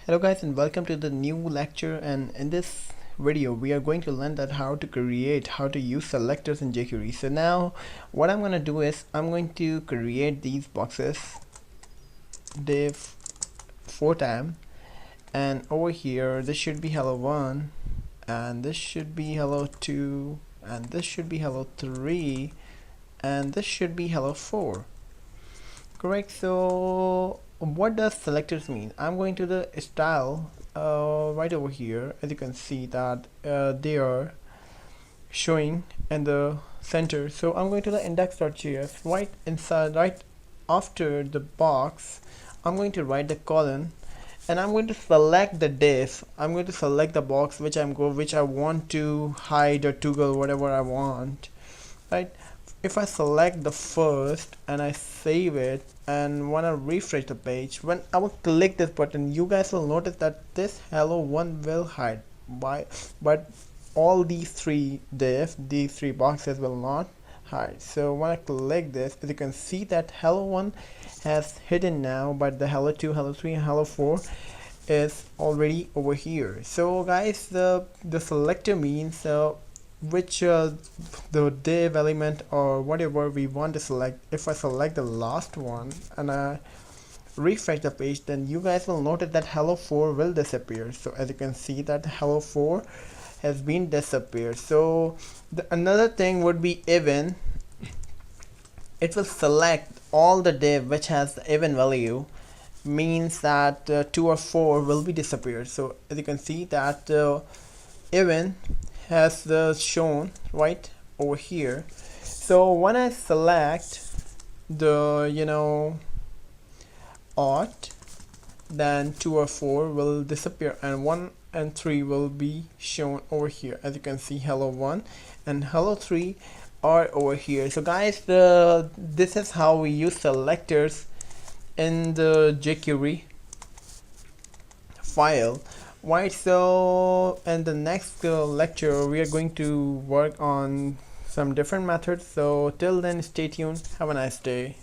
Hello guys, and welcome to the new lecture. And in this video we are going to learn that how to use selectors in jQuery. So now what I'm going to do is I'm going to create these boxes div 4 and over here this should be hello1 and this should be hello2 and this should be hello3 and this should be hello4. Correct. So what does selectors mean? I'm going to the style right over here. As you can see that they are showing in the center. So I'm going to the index.js. Right inside, right after the box, I'm going to write the colon and I'm going to select the div. I'm going to select the box which I want to hide or toggle whatever I want, right? If I select the first and I save it and wanna refresh the page, when I will click this button, you guys will notice that this hello1 will hide. Why? But all these three boxes will not hide. So when I click this, as you can see that hello1 has hidden now, but the hello2, hello3 and hello4 is already over here. So guys, the selector means which the div element or whatever we want to select. If I select the last one and I refresh the page, then you guys will notice that hello4 will disappear. So as you can see that hello4 has been disappeared. So another thing would be even. It will select all the div which has the even value, means that 2 or 4 will be disappeared. So as you can see that even has shown right over here. So when I select the aught, then 2 or 4 will disappear and 1 and 3 will be shown over here. As you can see, hello1 and hello3 are over here. So guys, this is how we use selectors in the jQuery file. Right, so in the next lecture we are going to work on some different methods. So till then, stay tuned. Have a nice day.